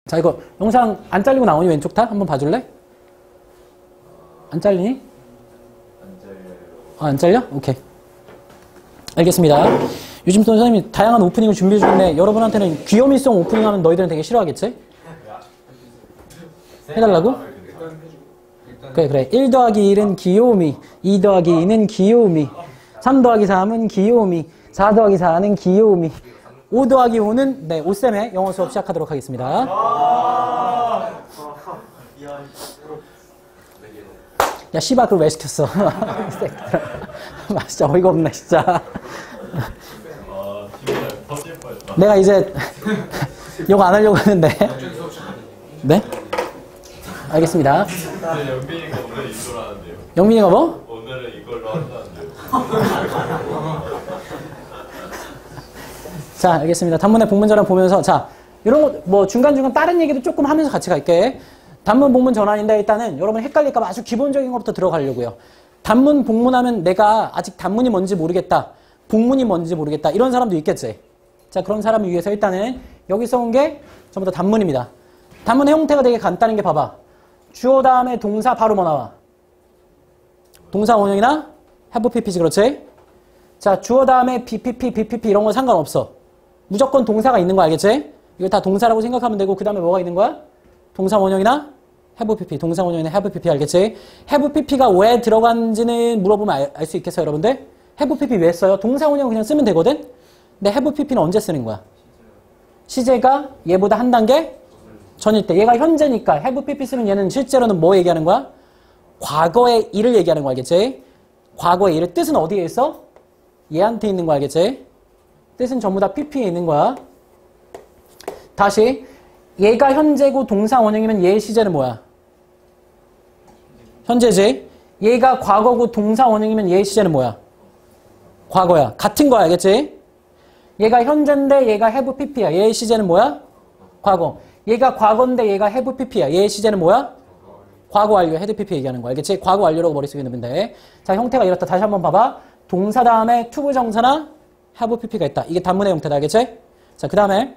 자, 이거 영상 안 잘리고 나오니 왼쪽 다? 한번 봐줄래? 안 잘리니? 안 잘려요. 안 잘려? 오케이. 알겠습니다. 요즘 또 선생님이 다양한 오프닝을 준비해 주는데 여러분한테는 귀요미성 오프닝 하면 너희들은 되게 싫어하겠지? 해달라고? 그래. 1 더하기 1은 귀요미, 2 더하기 2는 귀요미, 3 더하기 3은 귀요미, 4 더하기 4는 귀요미, 5 더하기 5는 네, 5쌤의 영어 수업 시작하도록 하겠습니다. 야, 씨바 그걸 왜 시켰어? 진짜 어이가 없네, 진짜. 내가 이제 욕 안 하려고 했는데. 네? 알겠습니다. 영빈이가 오늘 이걸 하는데요. 영민이가 뭐? 오늘은 이걸로 한다는데요. 자, 알겠습니다. 단문의 복문 전환 보면서 자, 이런 거 뭐 중간중간 다른 얘기도 조금 하면서 같이 갈게. 단문 복문 전환인데 일단은 여러분 헷갈릴까 봐 아주 기본적인 것부터 들어가려고요. 단문 복문하면 내가 아직 단문이 뭔지 모르겠다. 복문이 뭔지 모르겠다. 이런 사람도 있겠지. 자, 그런 사람을 위해서 일단은 여기 써온 게 전부 다 단문입니다. 단문의 형태가 되게 간단한 게 봐봐. 주어 다음에 동사 바로 뭐 나와? 동사 원형이나 have pp지, 그렇지? 자, 주어 다음에 bpp 이런 건 상관없어. 무조건 동사가 있는 거 알겠지? 이거 다 동사라고 생각하면 되고 그 다음에 뭐가 있는 거야? 동사 원형이나 have pp, 동사 원형이나 have pp 알겠지? have pp가 왜 들어간지는 물어보면 알 수 있겠어요, 여러분들? have pp 왜 써요? 동사 원형 그냥 쓰면 되거든? 근데 have pp는 언제 쓰는 거야? 시제가 얘보다 한 단계 전일 때. 얘가 현재니까 have pp 쓰면 얘는 실제로는 뭐 얘기하는 거야? 과거의 일을 얘기하는 거 알겠지? 과거의 일의 뜻은 어디에 있어? 얘한테 있는 거 알겠지? 뜻은 전부 다 pp에 있는 거야. 다시 얘가 현재고 동사 원형이면 얘의 시제는 뭐야? 현재지. 얘가 과거고 동사 원형이면 얘의 시제는 뭐야? 과거야. 같은 거야 알겠지? 얘가 현재인데 얘가 have pp야. 얘의 시제는 뭐야? 과거. 얘가 과거인데 얘가 have pp야. 얘의 시제는 뭐야? 과거 완료. have pp 얘기하는 거 알겠지? 과거 완료라고 머릿속에 넣으면 돼. 자, 형태가 이렇다. 다시 한번 봐봐. 동사 다음에 to 부정사나 have pp가 있다. 이게 단문의 형태다. 알겠지? 자, 그 다음에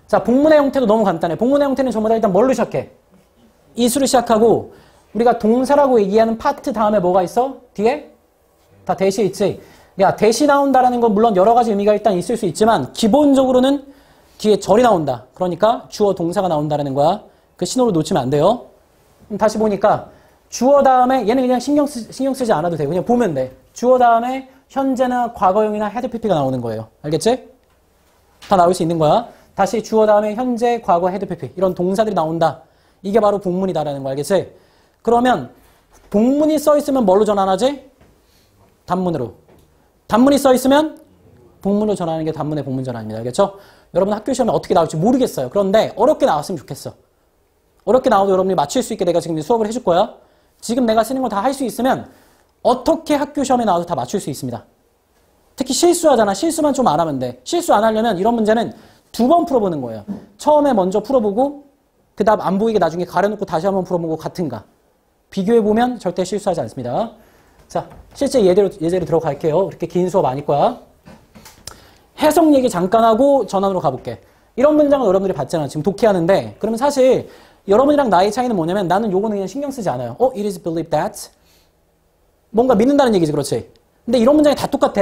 자, 복문의 형태도 너무 간단해. 복문의 형태는 전부 다 일단 뭘로 시작해? 이수로 시작하고 우리가 동사라고 얘기하는 파트 다음에 뭐가 있어? 뒤에? 다 대시 있지? 야, 대시 나온다라는 건 물론 여러 가지 의미가 일단 있을 수 있지만 기본적으로는 뒤에 절이 나온다. 그러니까 주어 동사가 나온다라는 거야. 그 신호를 놓치면 안 돼요. 다시 보니까 주어 다음에 얘는 그냥 신경 쓰지 않아도 돼. 그냥 보면 돼. 주어 다음에 현재나 과거형이나 had pp가 나오는 거예요. 알겠지? 다 나올 수 있는 거야. 다시 주어 다음에 현재, 과거, had pp 이런 동사들이 나온다. 이게 바로 복문이다라는 거 알겠지? 그러면 복문이 써 있으면 뭘로 전환하지? 단문으로. 단문이 써 있으면 복문으로 전환하는 게 단문의 복문 전환입니다. 알겠죠? 여러분 학교 시험에 어떻게 나올지 모르겠어요. 그런데 어렵게 나왔으면 좋겠어. 어렵게 나와도 여러분이 맞출 수 있게 내가 지금 수업을 해줄 거야. 지금 내가 쓰는 거 다 할 수 있으면 어떻게 학교 시험에 나와도 다 맞출 수 있습니다. 특히 실수하잖아. 실수만 좀 안 하면 돼. 실수 안 하려면 이런 문제는 2번 풀어보는 거예요. 처음에 먼저 풀어보고 그 다음 안 보이게 나중에 가려놓고 다시 한번 풀어보고 같은가. 비교해보면 절대 실수하지 않습니다. 자, 실제 예제로 들어갈게요. 이렇게 긴 수업 아닐 거야. 해석 얘기 잠깐 하고 전환으로 가볼게. 이런 문장을 여러분들이 봤잖아. 지금 독해하는데 그러면 사실 여러분이랑 나의 차이는 뭐냐면 나는 요거는 그냥 신경 쓰지 않아요. it is believed that. 뭔가 믿는다는 얘기지, 그렇지? 근데 이런 문장이 다 똑같아.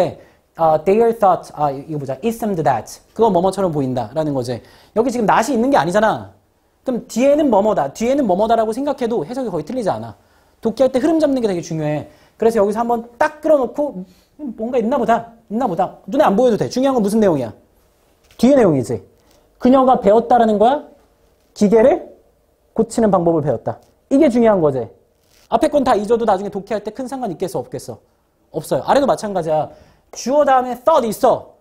Their thought, 이거 보자. It seemed that. 그거 뭐뭐처럼 보인다. 라는 거지. 여기 지금 not이 있는 게 아니잖아. 그럼 뒤에는 뭐뭐다. 뒤에는 뭐뭐다라고 생각해도 해석이 거의 틀리지 않아. 독해할 때 흐름 잡는 게 되게 중요해. 그래서 여기서 한번 딱 끌어놓고 뭔가 있나 보다. 있나 보다. 눈에 안 보여도 돼. 중요한 건 무슨 내용이야? 뒤에 내용이지. 그녀가 배웠다라는 거야? 기계를 고치는 방법을 배웠다. 이게 중요한 거지. 앞에 건 다 잊어도 나중에 독해할 때 큰 상관 있겠어? 없겠어? 없어요. 아래도 마찬가지야. 주어 다음에 thought 있어.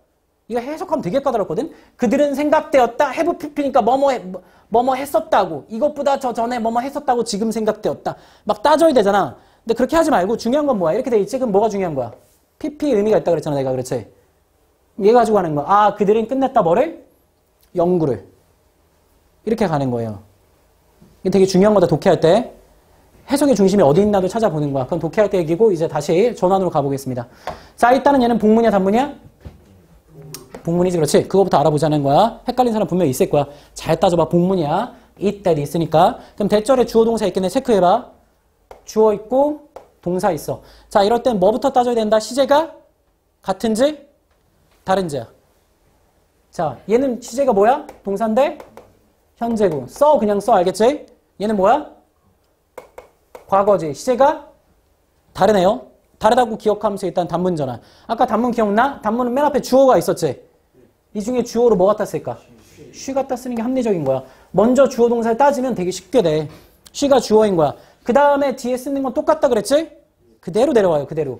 이거 해석하면 되게 까다롭거든? 그들은 생각되었다. have pp니까 뭐뭐 했었다고. 이것보다 저 전에 뭐뭐 했었다고 지금 생각되었다. 막 따져야 되잖아. 근데 그렇게 하지 말고 중요한 건 뭐야? 이렇게 돼 있지? 그럼 뭐가 중요한 거야? pp의 의미가 있다 그랬잖아. 내가 그렇지? 얘 가지고 하는 거야. 그들은 끝냈다 뭐를? 연구를. 이렇게 가는 거예요. 이게 되게 중요한 거다. 독해할 때. 해석의 중심이 어디 있나도 찾아보는 거야. 그건 독해할 때 얘기고 이제 다시 전환으로 가보겠습니다. 자, 일단은 얘는 복문이야 단문이야? 복문이지, 그렇지? 그거부터 알아보자는 거야. 헷갈린 사람 분명히 있을 거야. 잘 따져봐. 복문이야. it, that 있으니까. 그럼 대절에 주어 동사 있겠네. 체크해봐. 주어 있고 동사 있어. 자, 이럴 땐 뭐부터 따져야 된다? 시제가 같은지 다른지야. 자, 얘는 시제가 뭐야? 동사인데 현재고. 그냥 써. 알겠지? 얘는 뭐야? 과거지. 시제가 다르네요. 다르다고 기억하면서 일단 단문 전환. 아까 단문 기억나? 단문은 맨 앞에 주어가 있었지? 이 중에 주어로 뭐 갖다 쓸까? 쉬 갖다 쓰는 게 합리적인 거야. 먼저 주어 동사를 따지면 되게 쉽게 돼. 쉬가 주어인 거야. 그 다음에 뒤에 쓰는 건 똑같다 그랬지? 그대로 내려와요. 그대로.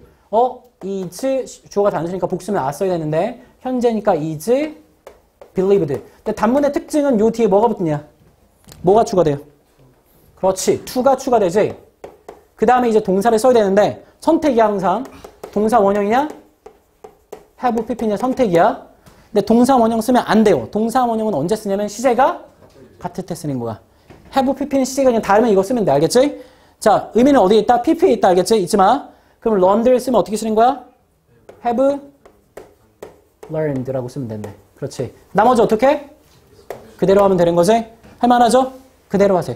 is 주어가 단수니까 복수면 아 써야 되는데 현재니까 is believed. 근데 단문의 특징은 요 뒤에 뭐가 붙냐? 뭐가 추가돼요? 그렇지. to가 추가되지? 그 다음에 이제 동사를 써야 되는데 선택이야 항상. 동사 원형이냐? have pp냐 선택이야. 근데 동사 원형 쓰면 안 돼요. 동사 원형은 언제 쓰냐면 시제가 같을 때 쓰는 거야. have pp는 시제가 그냥 다르면 이거 쓰면 돼. 알겠지? 자, 의미는 어디에 있다? pp에 있다. 알겠지? 잊지 마. 그럼 learned를 쓰면 어떻게 쓰는 거야? have learned라고 쓰면 된대. 그렇지. 나머지 어떻게? 그대로 하면 되는 거지? 할만하죠? 그대로 하세요.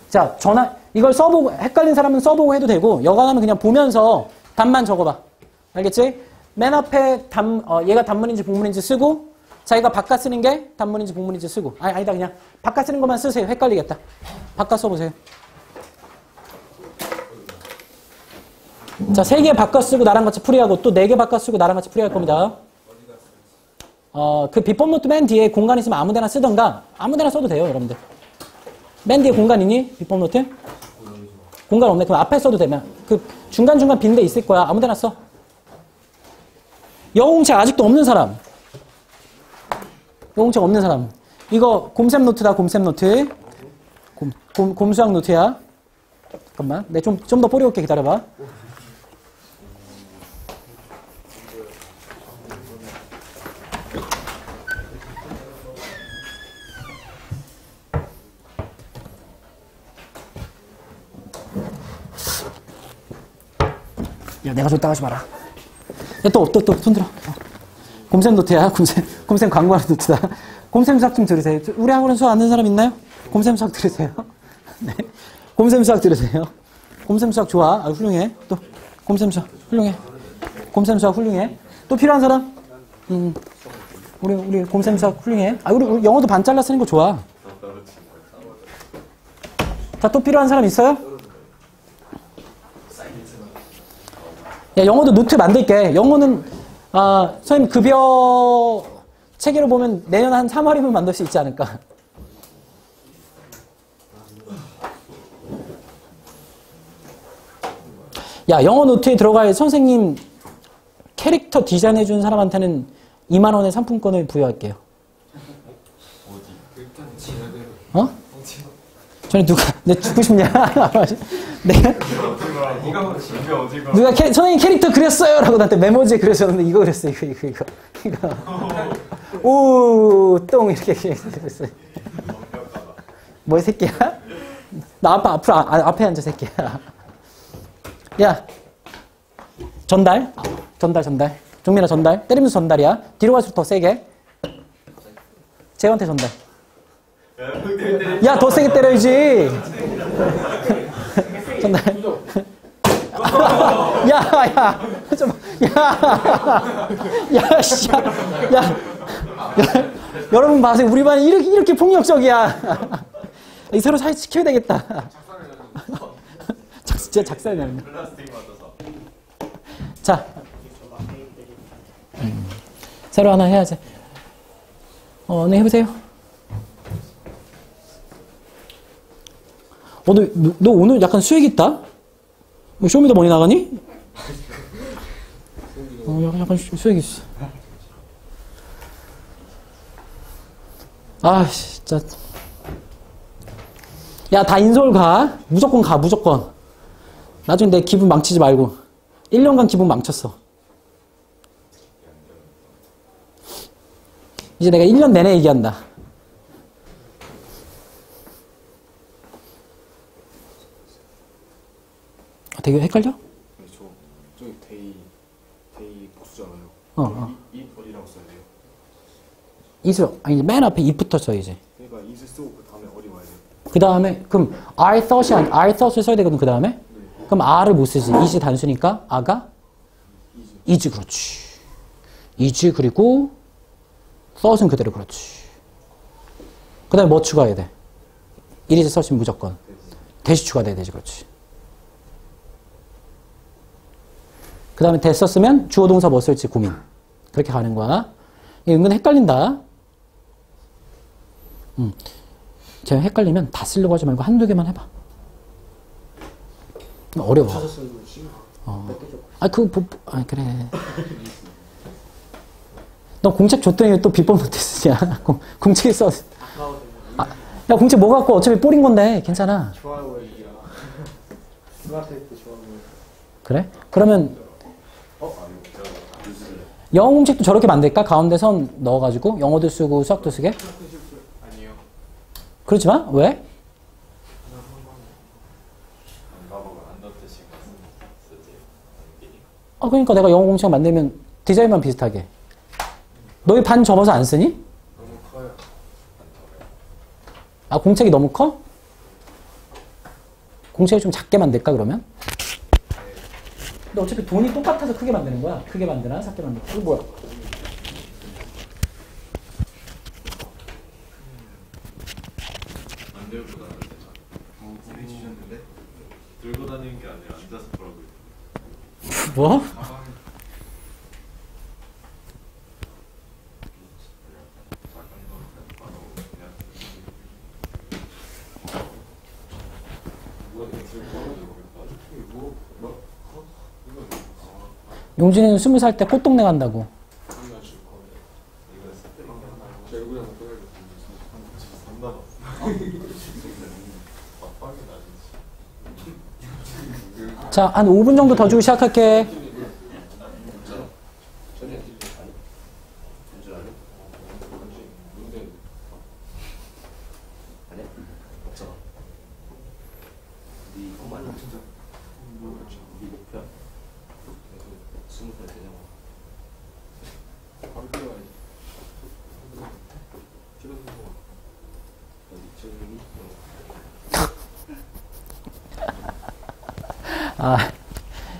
자, 이걸 써보고, 헷갈린 사람은 써보고 해도 되고, 여간하면 그냥 보면서 답만 적어봐. 알겠지? 맨 앞에 얘가 단문인지 복문인지 쓰고, 자기가 바깥 쓰는 게 단문인지 복문인지 쓰고. 아니다, 그냥 바깥 쓰는 것만 쓰세요. 헷갈리겠다. 바깥 써보세요. 자, 3개 바꿔 쓰고 나랑 같이 풀이하고 또 4개 바꿔 쓰고 나랑 같이 풀이할 겁니다. 그 비법 노트 맨 뒤에 공간 있으면 아무 데나 쓰던가 아무 데나 써도 돼요, 여러분들. 맨 뒤에 공간 있니? 비법 노트? 공간 없네. 그럼 앞에 써도 되면. 그 중간중간 빈 데 있을 거야. 아무 데나 써. 영웅책 아직도 없는 사람. 영웅책 없는 사람. 이거 곰쌤 노트다, 곰쌤 노트. 곰수학 노트야. 잠깐만. 내 좀 더 뿌려올게. 기다려봐. 야, 내가 좀 따가지 마라. 야, 또, 손 들어. 곰쌤 노트야. 곰쌤 광고하는 노트다. 곰쌤 수학 좀 들으세요. 우리 학원에 수학 아는 사람 있나요? 곰쌤 수학 들으세요. 네. 곰쌤 수학 들으세요. 곰쌤 수학 좋아. 훌륭해. 또, 곰쌤 수학 훌륭해. 곰쌤 수학 훌륭해. 또 필요한 사람? 우리 곰쌤 수학 훌륭해. 우리 영어도 반 잘라 쓰는 거 좋아. 자, 또 필요한 사람 있어요? 야, 영어도 노트 만들게. 영어는, 선생님 급여 체계로 보면 내년 한 3월이면 만들 수 있지 않을까. 야, 영어 노트에 들어갈 선생님 캐릭터 디자인해준 사람한테는 2만 원의 상품권을 부여할게요. 어? 전에 내 죽고 싶냐? 누가 선생님 캐릭터 그렸어요! 라고 나한테 메모지에 그려줬는데 이거 그렸어, 이거. 오, 똥, 이렇게 그렸어요. 뭐, 이 새끼야? 나 앞에 앉아, 새끼야. 야, 전달. 종민아, 전달. 때리면서 전달이야. 뒤로 갈수록 더 세게. 재원한테 전달. 야, 더 세게 때려야지. 전달. 야, 씨. 여러분 봐세요. 우리 반이 이렇게 폭력적이야. 서로 사이 지켜야 되겠다. 진짜 작살나네. 자, 새로 하나 해야지. 네, 해보세요. 너 오늘 약간 수액 있다? 뭐 쇼미더머니 나가니? 약간 수액 있어. 진짜. 야, 다 인서울 가. 무조건 가, 무조건. 나중에 내 기분 망치지 말고. 1년간 기분 망쳤어. 이제 내가 1년 내내 얘기한다. 되게 헷갈려? 저기 데이 복수잖아요. 어. 이 어디라고 써야 돼요? is로, 아니, 맨 앞에 it부터 써야지. 그러니까 is 쓰고 그 다음에 어디 와야 돼요? 그 다음에, 그럼 I thought을 써야 되거든, 그 다음에? 그럼 R을 못 쓰지. is 단수니까, R가? is, 그렇지. is, 그리고, thought은 그대로, 그렇지. 그 다음에 뭐 추가해야 돼? it is thought이면 무조건. 대시 추가돼야 되지, 그렇지. 그 다음에 됐었으면 주어 동사 뭐 쓸지 고민. 그렇게 가는 거야. 이게 은근 헷갈린다. 제가 헷갈리면 다 쓰려고 하지 말고 한두 개만 해봐. 어려워. 그래. 너 공책 줬더니 왜 또 비법 노트 쓰냐? 공책에 써. 야, 공책 뭐 갖고 어차피 뽀린 건데 괜찮아. 좋아요, 얘기야. 스마트했고 좋아요. 그래? 그러면 영어 공책도 저렇게 만들까? 가운데 선 넣어가지고 영어도 쓰고 수학도 쓰게? 아니요. 그렇지 마? 왜? 안 가보고 안 넣듯이 쓰지. 그러니까 내가 영어 공책 만들면 디자인만 비슷하게. 너희 반 접어서 안 쓰니? 너무 커요. 아, 공책이 너무 커? 공책을 좀 작게 만들까 그러면? 근데 어차피 돈이 똑같아서 크게 만드는 거야. 크게 만드나 작게 만드나. 이거 뭐야? 안 들고 다니는데. 선생님 주셨는데? 들고 다니는 게 아니라 앉아서 보라고. 뭐? 용진이는 20살 때 꽃동네 간다고. 자, 한 5분 정도 더 주고 시작할게.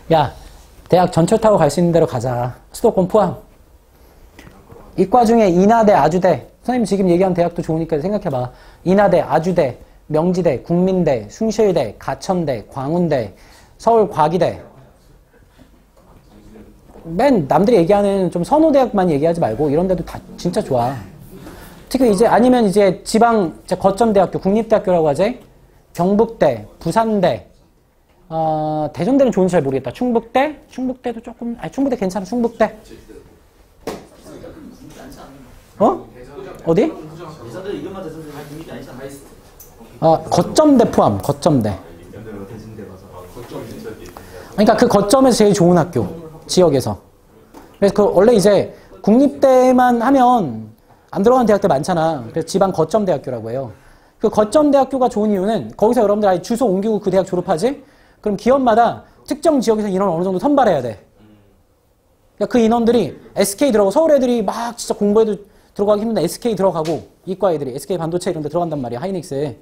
야, 대학 전철 타고 갈 수 있는 데로 가자. 수도권 포함. 이과 중에 인하대, 아주대. 선생님 지금 얘기한 대학도 좋으니까 생각해봐. 인하대, 아주대, 명지대, 국민대, 숭실대, 가천대, 광운대, 서울과기대. 맨 남들이 얘기하는 좀 선호대학만 얘기하지 말고 이런 데도 다 진짜 좋아. 특히 이제 아니면 이제 지방 거점대학교, 국립대학교라고 하지. 경북대, 부산대. 대전대는 좋은지 잘 모르겠다. 충북대? 충북대도 조금, 충북대 괜찮아. 충북대. 어디? 거점대 포함. 거점대. 그러니까 그 거점에서 제일 좋은 학교. 지역에서. 그래서 그 원래 이제 국립대만 하면 안 들어가는 대학들 많잖아. 그래서 지방 거점대학교라고 해요. 그 거점대학교가 좋은 이유는 거기서 여러분들 아예 주소 옮기고 그 대학 졸업하지? 그럼 기업마다 특정 지역에서 인원을 어느 정도 선발해야 돼. 그러니까 그 인원들이 SK 들어가고 서울 애들이 막 진짜 공부해도 들어가기 힘든데 SK 들어가고 이과 애들이 SK 반도체 이런 데 들어간단 말이야. 하이닉스에.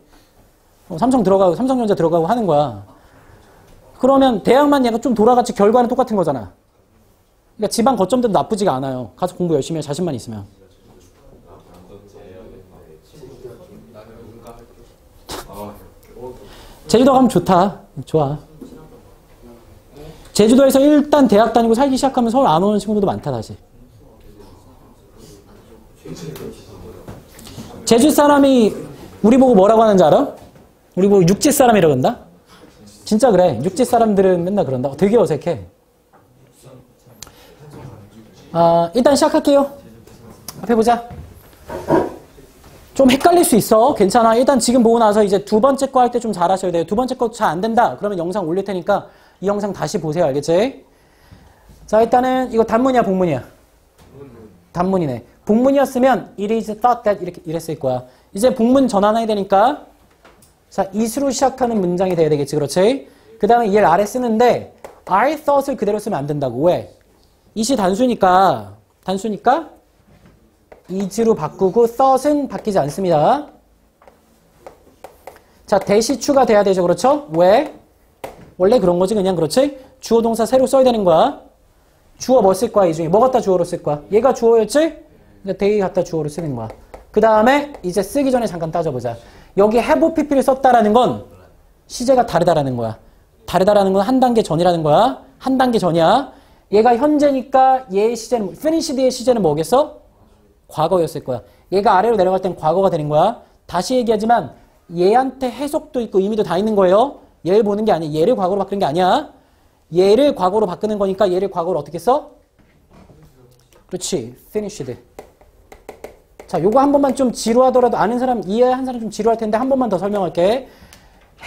삼성 들어가고 삼성전자 들어가고 하는 거야. 그러면 대학만 약간 좀 돌아갔지 결과는 똑같은 거잖아. 그러니까 지방 거점대도 나쁘지가 않아요. 가서 공부 열심히 해. 자신만 있으면. 제주도 가면 좋다. 좋아. 제주도에서 일단 대학 다니고 살기 시작하면 서울 안 오는 친구들도 많다 다시. 제주 사람이 우리 보고 뭐라고 하는지 알아? 우리 보고 육지 사람이라고 한다? 진짜 그래. 육지 사람들은 맨날 그런다. 되게 어색해. 일단 시작할게요. 앞에 보자. 좀 헷갈릴 수 있어. 괜찮아. 일단 지금 보고 나서 이제 두 번째 거 할 때 좀 잘하셔야 돼요. 두 번째 거 잘 안 된다. 그러면 영상 올릴 테니까 이 영상 다시 보세요. 알겠지? 자, 일단은 이거 단문이야, 복문이야? 단문이네. 복문이었으면 it is thought that 이렇게 이랬을 거야. 이제 복문 전환해야 되니까 자, is로 시작하는 문장이 돼야 되겠지. 그렇지? 그 다음에 얘를 아래 쓰는데 I thought을 그대로 쓰면 안 된다고. 왜? it이 단수니까 is로 바꾸고 thought은 바뀌지 않습니다. 자, 대시 추가돼야 되죠. 그렇죠? 왜? 원래 그런 거지. 그냥 그렇지? 주어 동사 새로 써야 되는 거야. 주어 뭐 쓸 거야? 이 중에 뭐 갖다 주어로 쓸 거야? 얘가 주어였지? 그러니까 they 갖다 주어로 쓰는 거야. 그 다음에 이제 쓰기 전에 잠깐 따져보자. 여기 have pp를 썼다라는 건 시제가 다르다라는 거야. 다르다라는 건 한 단계 전이라는 거야. 한 단계 전이야. 얘가 현재니까 얘의 시제는 finished의 시제는 뭐겠어? 과거였을 거야. 얘가 아래로 내려갈 땐 과거가 되는 거야. 다시 얘기하지만 얘한테 해석도 있고 의미도 다 있는 거예요. 얘를 보는 게 아니야. 얘를 과거로 바꾸는 게 아니야. 얘를 과거로 바꾸는 거니까 얘를 과거로 어떻게 써? 그렇지. finished. 자, 요거 한 번만 좀 지루하더라도 아는 사람, 이해한 사람 좀 지루할 텐데 한 번만 더 설명할게.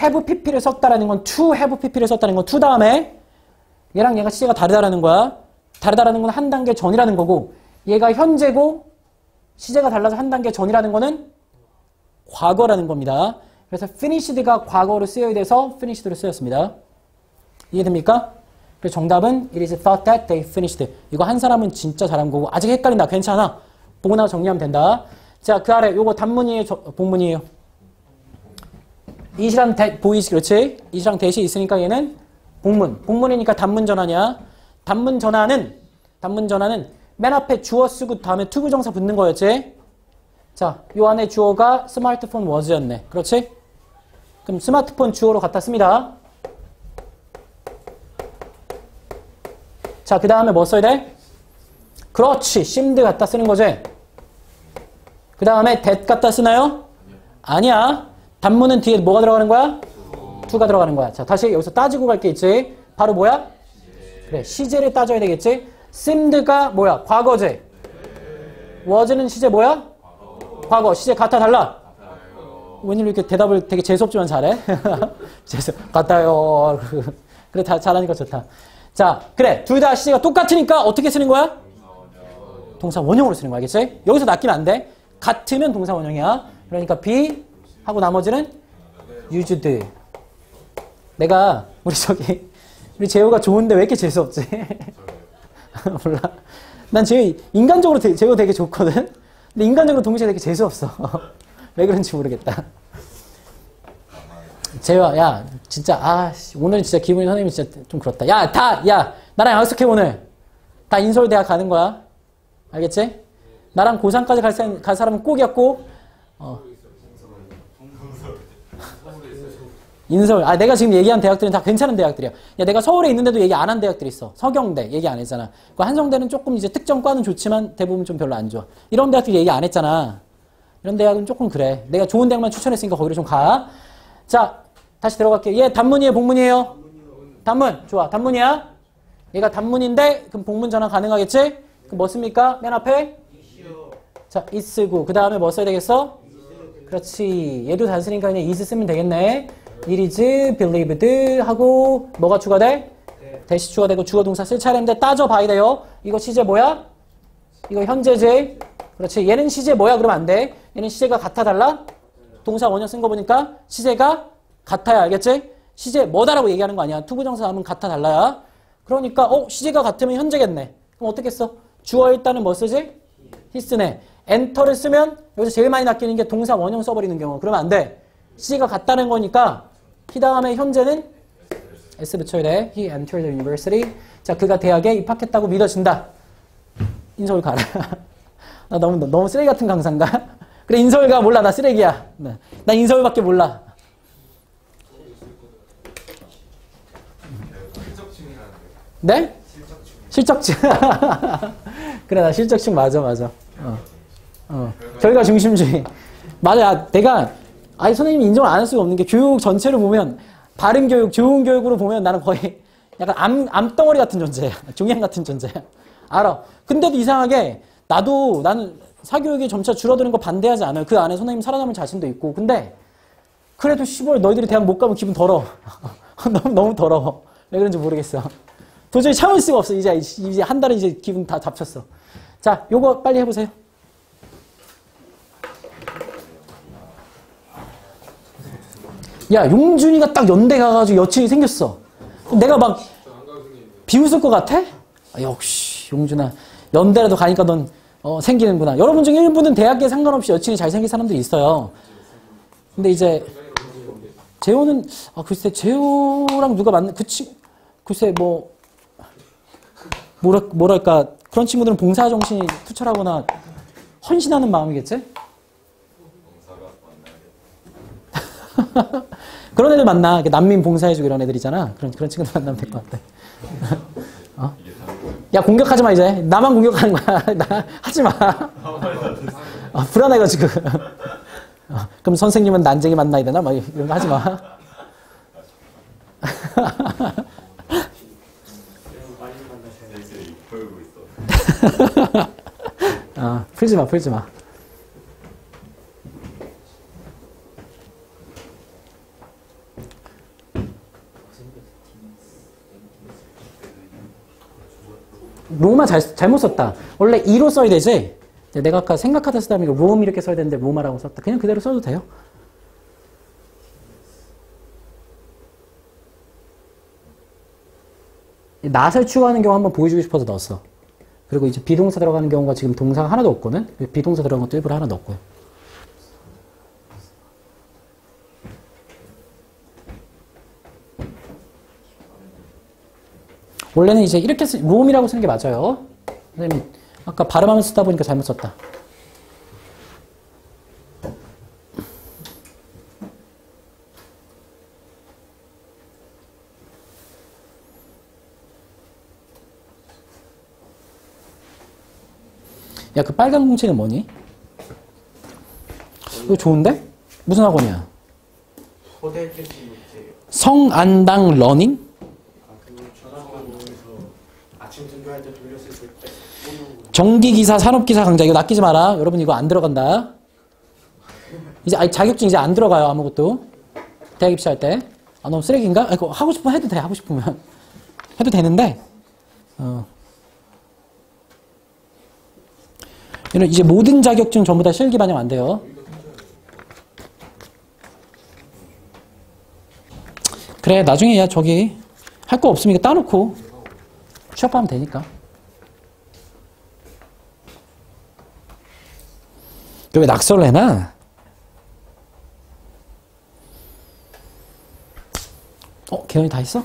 have pp를 썼다라는 건 to have pp를 썼다는 건 to 다음에 얘랑 얘가 시제가 다르다라는 거야. 다르다라는 건 한 단계 전이라는 거고 얘가 현재고 시제가 달라서 한 단계 전이라는 거는 과거라는 겁니다. 그래서 finished가 과거로 쓰여야 돼서 finished로 쓰였습니다. 이해됩니까? 그래서 정답은 it is thought that they finished. 이거 한 사람은 진짜 잘한 거고 아직 헷갈린다. 괜찮아. 보고 나서 정리하면 된다. 자, 그 아래 요거 단문이에요? 본문이에요? 이시랑 보이시 그렇지? 이시랑 대시 있으니까 얘는 본문. 본문이니까 단문 전환이야. 단문 전환은 맨 앞에 주어 쓰고 다음에 투부정사 붙는 거였지? 자, 요 안에 주어가 스마트폰 was였네. 그렇지? 그럼 스마트폰 주어로 갖다 씁니다. 자, 그 다음에 뭐 써야 돼? 그렇지. 심드 갖다 쓰는 거지? 그 다음에 that 갖다 쓰나요? 아니야. 단문은 뒤에 뭐가 들어가는 거야? to가 들어가는 거야. 자, 다시 여기서 따지고 갈 게 있지? 바로 뭐야? 그래, 시제를 따져야 되겠지? 심드가 뭐야? 과거제. was는 시제 뭐야? 과거. 시제 같아 달라? 웬일로 이렇게 대답을 되게 재수없지만 잘해? 같아요. 그래, 다 잘하니까 좋다. 자, 그래. 둘 다 시제가 똑같으니까 어떻게 쓰는 거야? 동사 원형으로 쓰는 거야. 알겠지? 여기서 낚이면 안 돼. 같으면 동사 원형이야. 그러니까 be 하고 나머지는 used. 내가 우리 재호가 좋은데 왜 이렇게 재수없지? 몰라. 난 인간적으로 재호 되게 좋거든? 근데 인간적으로 동시에 되게 재수없어. 왜 그런지 모르겠다. 재호야, 야, 진짜, 오늘은 진짜 기분이 선생님이 진짜 좀 그렇다. 야, 나랑 약속해, 오늘. 다 인서울대학 가는 거야. 알겠지? 나랑 고3까지 갈 사람은 꼭이었고, 인서울. 내가 지금 얘기한 대학들은 다 괜찮은 대학들이야. 야, 내가 서울에 있는데도 얘기 안 한 대학들이 있어. 서경대 얘기 안 했잖아. 그 한성대는 조금 이제 특정 과는 좋지만 대부분 좀 별로 안 좋아. 이런 대학들 얘기 안 했잖아. 이런 대학은 조금 그래. 내가 좋은 대학만 추천했으니까 거기로 좀 가. 자, 다시 들어갈게. 얘 단문이에요, 복문이에요? 단문. 좋아. 단문이야. 얘가 단문인데 그럼 복문 전환 가능하겠지? 그럼 뭐 씁니까? 맨 앞에? 자, is 쓰고 그 다음에 뭐 써야 되겠어? 그렇지. 얘도 단수니까 그냥 is 쓰면 되겠네. It is believed 하고 뭐가 추가돼? 대시 추가되고 주어 동사 쓸 차례인데 따져봐야 돼요. 이거 시제 뭐야? 이거 현재제. 그렇지. 얘는 시제 뭐야? 그러면 안 돼. 얘는 시제가 같아 달라? 동사 원형 쓴 거 보니까 시제가 같아야. 알겠지? 시제 뭐다라고 얘기하는 거 아니야. 투부정사 하면 같아 달라야. 그러니까 시제가 같으면 현재겠네. 그럼 어떻게 써? 주어 일단은 뭐 쓰지? 히스네. 엔터를 쓰면 여기서 제일 많이 낚이는 게 동사 원형 써버리는 경우. 그러면 안 돼. 시제가 같다는 거니까 히 다음에 현재는 S 붙여야 돼. He entered the university. 자, 그가 대학에 입학했다고 믿어진다. 인서울 가라. 나 너무 쓰레기 같은 강사인가? 그래, 인서울 가. 몰라. 나 쓰레기야. 나 인서울밖에 몰라. 네? 실적증. 그래, 나 실적증 맞아. 결과 중심주의. 맞아. 야, 내가 선생님이 인정을 안 할 수가 없는 게 교육 전체를 보면 바른 교육, 좋은 교육으로 보면 나는 거의 약간 암덩어리 같은 존재야. 종양 같은 존재야. 알아. 근데도 이상하게 나는 사교육이 점차 줄어드는 거 반대하지 않아요. 그 안에 선생님 살아남을 자신도 있고. 근데 그래도 10월 너희들이 대학 못 가면 기분 더러워. 너무 더러워. 왜 그런지 모르겠어. 도저히 참을 수가 없어. 이제 한 달에 이제 기분 다 잡쳤어. 자, 요거 빨리 해보세요. 야, 용준이가 딱 연대 가가지고 여친이 생겼어. 내가 막 비웃을 것 같아? 역시 용준아. 연대라도 가니까 넌 생기는구나. 여러분 중 일부는 대학에 상관없이 여친이 잘생긴 사람들이 있어요. 근데 이제 재호는 글쎄 재호랑 누가 만나 글쎄 뭐랄까 그런 친구들은 봉사 정신이 투철하거나 헌신하는 마음이겠지? 그런 애들 만나. 난민 봉사해주고 이런 애들 있잖아. 그런 친구들 만나면 될 것 같아. 야, 공격하지 마, 이제. 나만 공격하는 거야. 하지 마. 불안해가지고. 그럼 선생님은 난쟁이 만나야 되나? 막 이런 거 하지 마. 풀지 마, 풀지 마. 로마 잘못 썼다. 원래 이로 써야 되지. 내가 아까 생각하다 쓰다 보니까 롬 이렇게 써야 되는데 로마라고 썼다. 그냥 그대로 써도 돼요. 낫을 추구하는 경우 한번 보여주고 싶어서 넣었어. 그리고 이제 비동사 들어가는 경우가 지금 동사가 하나도 없거든. 비동사 들어간 것도 일부러 하나 넣었고요. 원래는 이제 이렇게 롬이라고 쓰는 게 맞아요. 선생님 아까 발음하면서 쓰다 보니까 잘못 썼다. 야, 그 빨간 공책은 뭐니? 이거 좋은데? 무슨 학원이야? 성안당 러닝? 전기기사, 산업기사 강좌. 이거 낚이지 마라. 여러분 이거 안 들어간다. 이제 자격증 이제 안 들어가요. 아무것도. 대학 입시할 때. 너무 쓰레기인가? 이거 하고 싶으면 해도 돼. 하고 싶으면. 해도 되는데. 이제 모든 자격증 전부 다 실기 반영 안 돼요. 그래, 나중에 야 저기 할 거 없으면 이거 따놓고 취업하면 되니까. 왜 낙서를 해놔? 개연이 다 했어?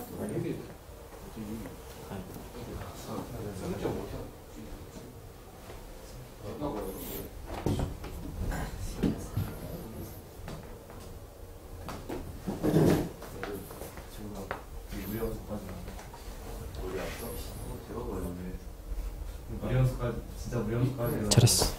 잘했어.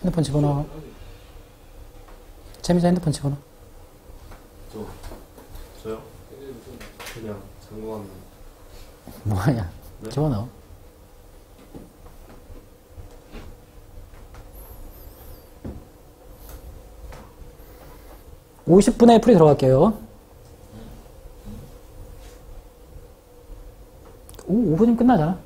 핸드폰 집어넣어. 재미자 핸드폰 집어넣어. 저요? 그냥 잠궈놨는데. 뭐하냐? 네? 집어넣어. (50분에) 풀이 들어갈게요. 5분이면 끝나잖아.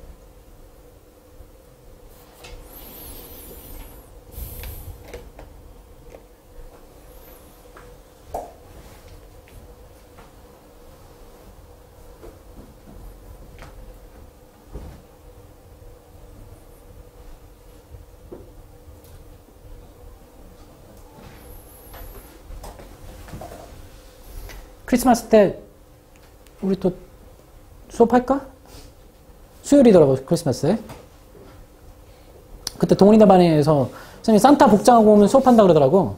크리스마스 때 우리 또 수업할까? 수요일이더라고, 크리스마스에. 그때 동훈이네 반에서 선생님 산타 복장하고 오면 수업한다 그러더라고.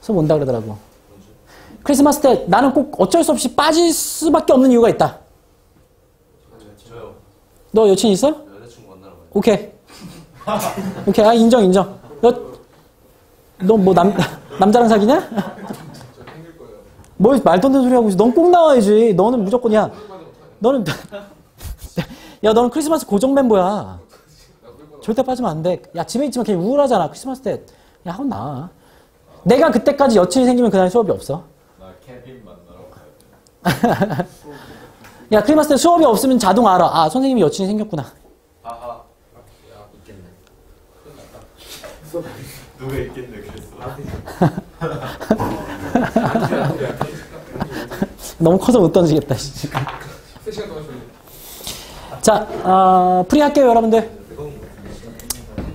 수업 온다 그러더라고. 크리스마스 때 나는 꼭 어쩔 수 없이 빠질 수밖에 없는 이유가 있다. 저요. 너 여친 있어? 여자친구 만나러 가요. 오케이. 오케이. 인정. 너 뭐 남자랑 사귀냐? 뭘 말도 안 되는 소리 하고 있어. 넌 꼭 나와야지. 너는 무조건, 너는 크리스마스 고정 멤버야. 절대 빠지면 안 돼. 야, 집에 있지만 그냥 우울하잖아. 크리스마스 때. 야, 학원 나와. 내가 그때까지 여친이 생기면 그날 수업이 없어. 나 케빈 만나러 가야 돼. 야, 크리스마스 때 수업이 없으면 자동 알아. 아, 선생님이 여친이 생겼구나. 아하. 야, 있겠네. 누가 있겠네 그랬어. 너무 커서 못 던지겠다. 진짜. 3시간 동안 쉬었네. 자, 프리 할게요, 여러분들.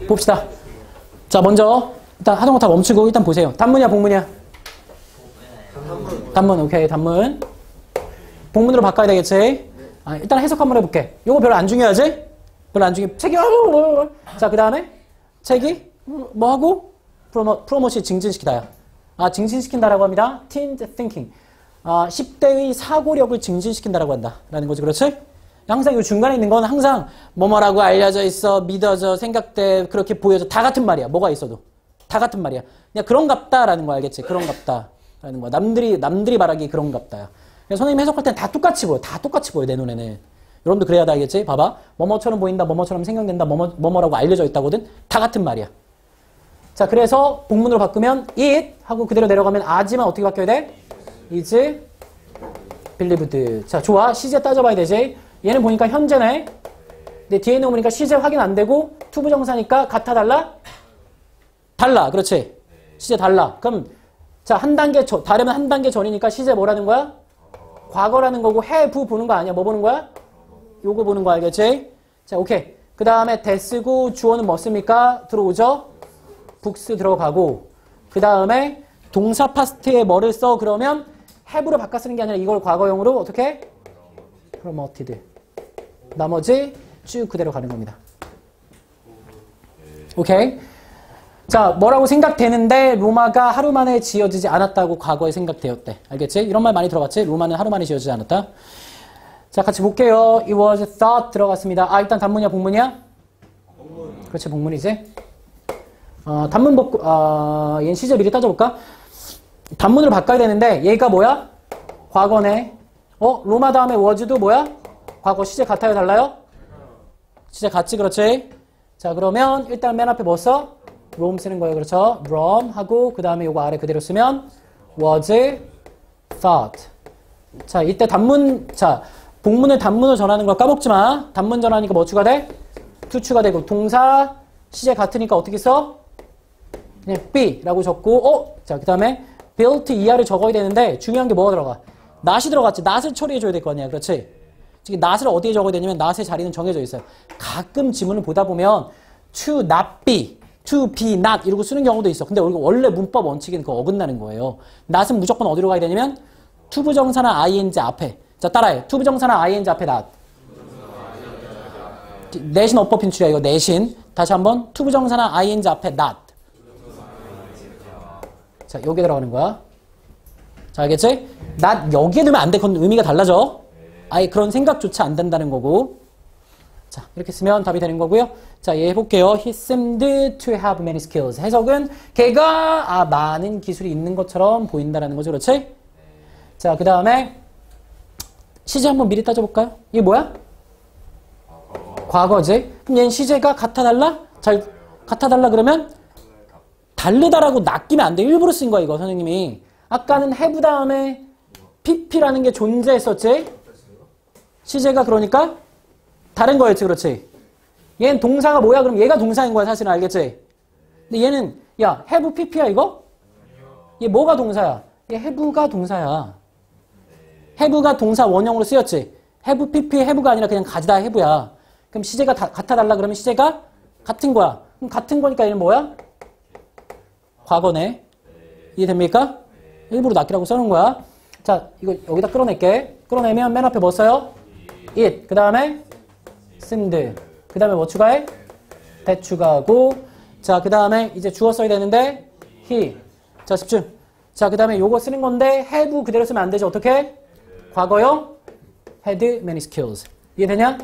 봅시다. 자, 먼저 일단 하던 거 다 멈추고 일단 보세요. 단문이야, 복문이야? 단문, 오케이, 단문. 복문으로 바꿔야 되겠지? 아, 일단 해석 한번 해볼게. 요거 별로 안 중요하지? 별로 안 중요해. 책이, 자, 그 다음에 책이 뭐 하고? 프로모시 증진시키다야. 아, 증진시킨다라고 합니다. teen thinking. 아, 10대의 사고력을 증진시킨다라고 한다. 라는 거지, 그렇지? 항상 이 중간에 있는 건 항상 뭐뭐라고 알려져 있어, 믿어져, 생각돼, 그렇게 보여져. 다 같은 말이야. 뭐가 있어도. 다 같은 말이야. 그냥 그런갑다라는 거 알겠지? 그런갑다라는 거. 남들이 말하기 그런갑다야. 선생님 해석할 땐 다 똑같이 보여. 다 똑같이 보여, 내 눈에는. 여러분도 그래야 돼, 알겠지? 봐봐. 뭐뭐처럼 보인다, 뭐뭐처럼 생각된다, 뭐뭐라고 알려져 있다거든? 다 같은 말이야. 자, 그래서 복문으로 바꾸면 it 하고 그대로 내려가면 아지만 어떻게 바뀌어야 돼? is believed. 자, 좋아. 시제 따져봐야 되지? 얘는 보니까 현재네. 근데 뒤에 있는 거 보니까 시제 확인 안 되고 투부정사니까 같아 달라? 달라. 그렇지? 시제 달라. 그럼 자, 다르면 한 단계 전이니까 시제 뭐라는 거야? 과거라는 거고 have 보는 거 아니야? 뭐 보는 거야? 요거 보는 거 알겠지? 자, 오케이. 그 다음에 대쓰고 주어는 뭐 씁니까? 들어오죠? books 들어가고 그 다음에 동사 파스트에 뭐를 써? 그러면 have로 바꿔 쓰는 게 아니라 이걸 과거형으로 어떻게? promoted. 나머지 쭉 그대로 가는 겁니다. 오케이. 자, 뭐라고 생각되는데 로마가 하루 만에 지어지지 않았다고 과거에 생각되었대. 알겠지? 이런 말 많이 들어봤지? 로마는 하루 만에 지어지지 않았다. 자, 같이 볼게요. It was thought 들어갔습니다. 아, 일단 단문이야, 복문이야? 그렇지, 복문이지. 단문 얘는 시제 미리 따져볼까? 단문으로 바꿔야 되는데 얘가 뭐야? 과거네. 로마 다음에 was도 뭐야? 과거. 시제 같아요, 달라요? 시제 같지, 그렇지? 자, 그러면 일단 맨 앞에 뭐 써? Rome 쓰는 거예요, 그렇죠? Rome 하고 그 다음에 요거 아래 그대로 쓰면 was thought. 자, 이때 복문을 단문으로 전하는 걸 까먹지 마. 단문 전하니까 뭐 추가돼? to 추가되고 동사 시제 같으니까 어떻게 써? 그냥 be라고 적고 자, 그 다음에 built ER을 적어야 되는데 중요한 게 뭐가 들어가? not이 들어갔지. not을 처리해줘야 될 거 아니야, 그렇지? 지금 not을 어디에 적어야 되냐면 not의 자리는 정해져 있어요. 가끔 지문을 보다 보면 to not be, to be not 이러고 쓰는 경우도 있어. 근데 원래 문법 원칙에는 그거 어긋나는 거예요. not은 무조건 어디로 가야 되냐면 투부정사나 ing 앞에. 자, 따라해. 투부정사나 ing 앞에 not. 내신 어법 빈출이야, 이거 내신. 다시 한번 투부정사나 ing 앞에 not. 자, 여기 들어가는 거야. 자, 알겠지? not 여기에 넣으면 안 돼. 그건 의미가 달라져. 아예 그런 생각조차 안 된다는 거고. 자, 이렇게 쓰면 답이 되는 거고요. 자, 얘 해볼게요. He seemed to have many skills. 해석은 걔가 많은 기술이 있는 것처럼 보인다라는 거죠. 그렇지? 자, 그 다음에 시제 한번 미리 따져볼까요? 이게 뭐야? 과거지. 그럼 얘는 시제가 같아 달라? 같아 달라 그러면 다르다라고 낚이면 안 돼. 일부러 쓴 거야, 이거 선생님이. 아까는 have 다음에 pp라는 게 존재했었지? 시제가 그러니까 다른 거였지, 그렇지? 얘는 동사가 뭐야? 그럼 얘가 동사인 거야, 사실은. 알겠지? 근데 얘는 야, have pp야 이거? 얘 뭐가 동사야? 얘 have가 동사야. have가 동사 원형으로 쓰였지? have pp, have가 아니라 그냥 가지다 have야. 그럼 시제가 같아 달라 그러면 시제가 같은 거야. 그럼 같은 거니까 얘는 뭐야? 과거네. 이해됩니까? 일부러 낚이라고 써놓은 거야. 자, 이거 여기다 끌어낼게. 끌어내면 맨 앞에 뭐 써요? it. 그 다음에 seemed. 그 다음에 뭐 추가해? that 추가하고. 자, 그 다음에 이제 주어 써야 되는데 he. 자, 집중. 자, 그 다음에 요거 쓰는 건데 have 그대로 쓰면 안 되지. 어떻게? 과거형 had many skills. 이해되냐?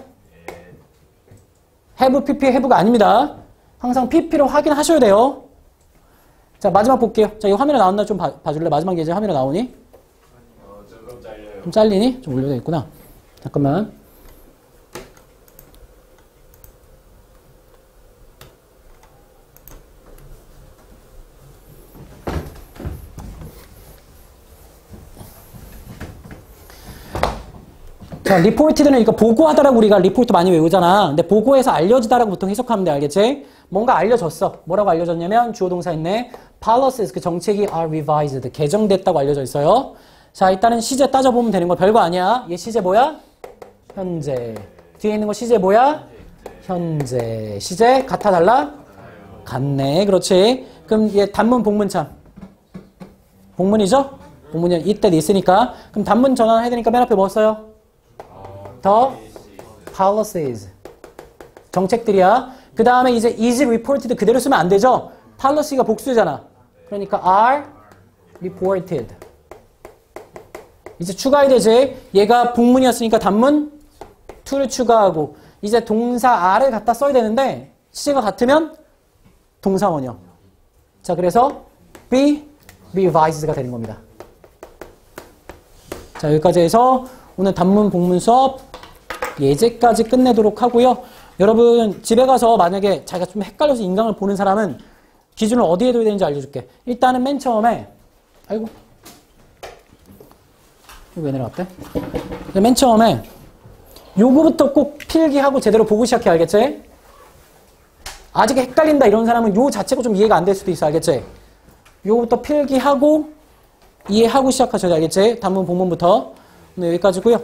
have, pp, have가 아닙니다. 항상 pp로 확인하셔야 돼요. 자, 마지막 볼게요. 자, 이 화면에 나왔나 좀 봐줄래? 마지막 예제 화면에 나오니? 좀 잘려요. 좀 잘리니? 좀 올려야 되겠구나. 잠깐만. 자, reported는 이거 보고하다라고 우리가 리포트 많이 외우잖아. 근데 보고해서 알려지다라고 보통 해석하면 돼. 알겠지? 뭔가 알려졌어. 뭐라고 알려졌냐면 주어 동사 있네. policies, 그 정책이 are revised, 개정됐다고 알려져 있어요. 자, 일단은 시제 따져보면 되는 거 별거 아니야. 얘 시제 뭐야? 현재. 뒤에 있는 거 시제 뭐야? 현재. 시제 같아 달라? 같네. 그렇지. 그럼 얘 단문 복문참. 복문이죠? 복문이 이때 있으니까. 그럼 단문 전환해야 되니까 맨 앞에 뭐 써요? 더 policies. 정책들이야. 그 다음에 이제 is reported 그대로 쓰면 안 되죠? policy가 복수잖아. 그러니까 are reported. 이제 추가해야 되지. 얘가 복문이었으니까 단문 to를 추가하고 이제 동사 are를 갖다 써야 되는데 시제가 같으면 동사원형. 자, 그래서 be revised가 되는 겁니다. 자, 여기까지 해서 오늘 단문 복문 수업 예제까지 끝내도록 하고요. 여러분 집에 가서 만약에 자기가 좀 헷갈려서 인강을 보는 사람은 기준을 어디에 둬야 되는지 알려줄게. 일단은 맨 처음에 아이고 이거 왜 내려갔대? 맨 처음에 요거부터 꼭 필기하고 제대로 보고 시작해. 알겠지? 아직 헷갈린다 이런 사람은 요 자체가 좀 이해가 안 될 수도 있어. 알겠지? 요거부터 필기하고 이해하고 시작하셔야 돼. 알겠지? 단문 복문부터. 오늘 여기까지고요.